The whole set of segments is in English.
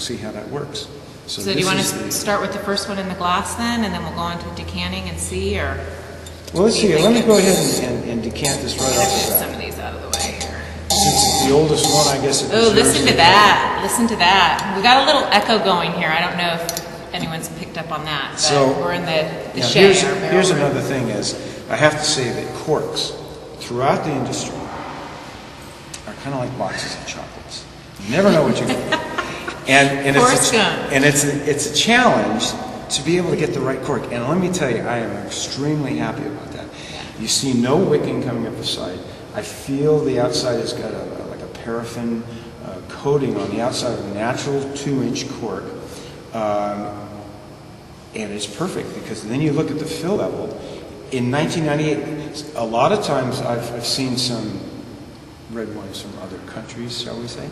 see how that works. So do you want to start with the first one in the glass then, and then we'll go on to decanting and see, or? Well, let's see. Let me go ahead and decant this right off the bat. Some of these out of the way here. Since it's the oldest one, I guess it Oh, listen to that. Listen to that. We got a little echo going here. I don't know if anyone's picked up on that. But so we're in the shed. Here's another thing is, I have to say that corks throughout the industry are kind of like boxes of chocolates. You never know what you're going to get. And it's a challenge to be able to get the right cork. And let me tell you, I am extremely happy about that. Yeah. You see no wicking coming up the side. I feel the outside has got like a paraffin coating on the outside of a natural 2-inch cork. And it's perfect, because then you look at the fill level. In 1998, a lot of times I've seen some red wines from other countries, shall we say,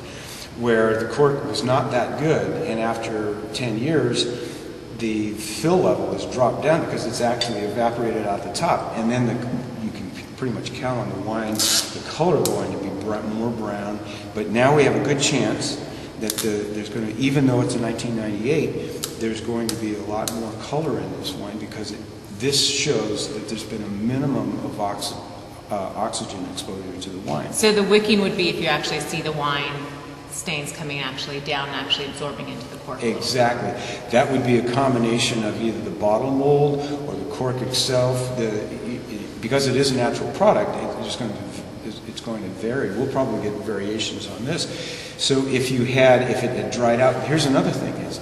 where the cork was not that good, and after 10 years, the fill level has dropped down because it's actually evaporated out the top, and then you can pretty much count on the wine, the color going to be more brown. But now we have a good chance that there's going to, even though it's a 1998, there's going to be a lot more color in this wine, because this shows that there's been a minimum of oxygen exposure to the wine. So the wicking would be if you actually see the wine stains coming actually down and actually absorbing into the cork. Exactly. That would be a combination of either the bottle mold or the cork itself. Because it is a natural product, it's going to vary. We'll probably get variations on this. So if it had dried out, here's another thing is,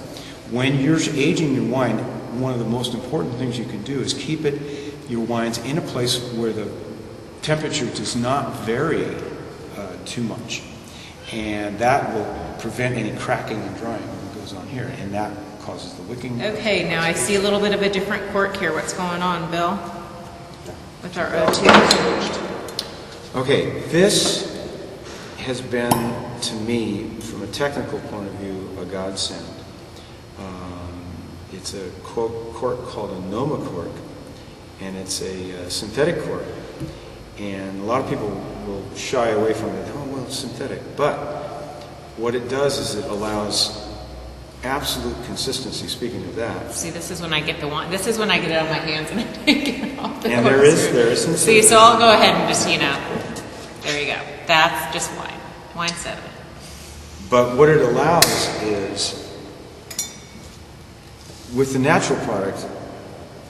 when you're aging your wine, one of the most important things you can do is keep your wines in a place where the temperature does not vary too much. And that will prevent any cracking and drying that goes on here, and that causes the wicking. Okay, now I see a little bit of a different cork here. What's going on, Bill? With our O2. Okay, this has been, to me, from a technical point of view, a godsend. It's a cork called a Noma cork, and it's a synthetic cork. And a lot of people will shy away from it. Oh, well, it's synthetic. But what it does is it allows absolute consistency. Speaking of that, see, this is when I get the wine. This is when I get it on my hands and I take it off the and there is some. See, so I'll go ahead and just, there you go. That's just wine sediment. But what it allows is, with the natural product,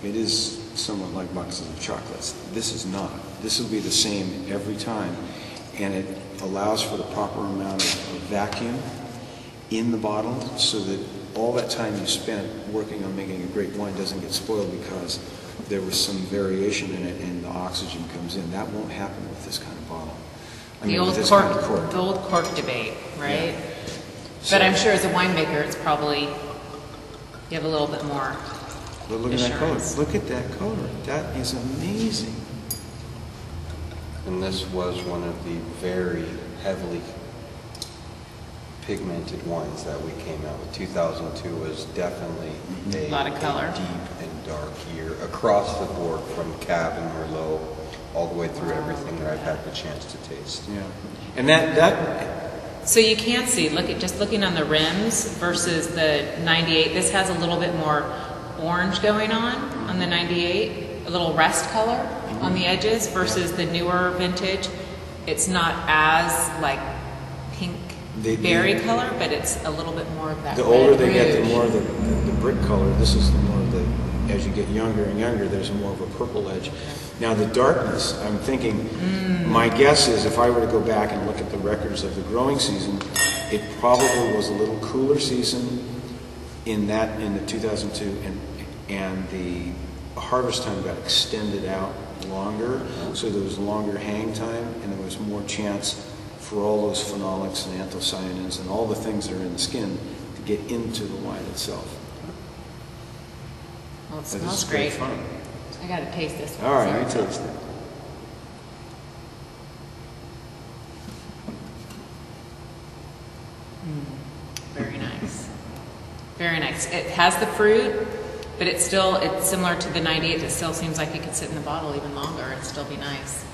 it is somewhat like boxes of chocolates. This is not. This will be the same every time, and it allows for the proper amount of vacuum in the bottle, so that all that time you spent working on making a great wine doesn't get spoiled because there was some variation in it and the oxygen comes in. That won't happen with this kind of bottle. The old cork debate, right? Yeah. But I'm sure as a winemaker, it's probably, you have a little bit more. But look at that color. Look at that color. That is amazing. And this was one of the very heavily pigmented wines that we came out with. 2002 was definitely a lot of color, a deep and dark year across the board, from Cab and Merlot all the way through everything that I've had the chance to taste. Yeah, and that. So you can't see. Just looking on the rims versus the 98. This has a little bit more orange going on the 98, a little rust color on the edges, versus the newer vintage. It's not as like pink berry color, but it's a little bit more of that. The older they get, the more the brick color. This is the more of the, as you get younger and younger, there's more of a purple edge. Now the darkness, I'm thinking, my guess is if I were to go back and look at the records of the growing season, it probably was a little cooler season in the 2002, and the harvest time got extended out longer, so there was longer hang time, and there was more chance for all those phenolics and anthocyanins and all the things that are in the skin to get into the wine itself. Well, it smells great. Fun. I got to taste this one. All right, you taste it. Very nice. Very nice. It has the fruit, but it's similar to the 98. It still seems like it could sit in the bottle even longer and still be nice.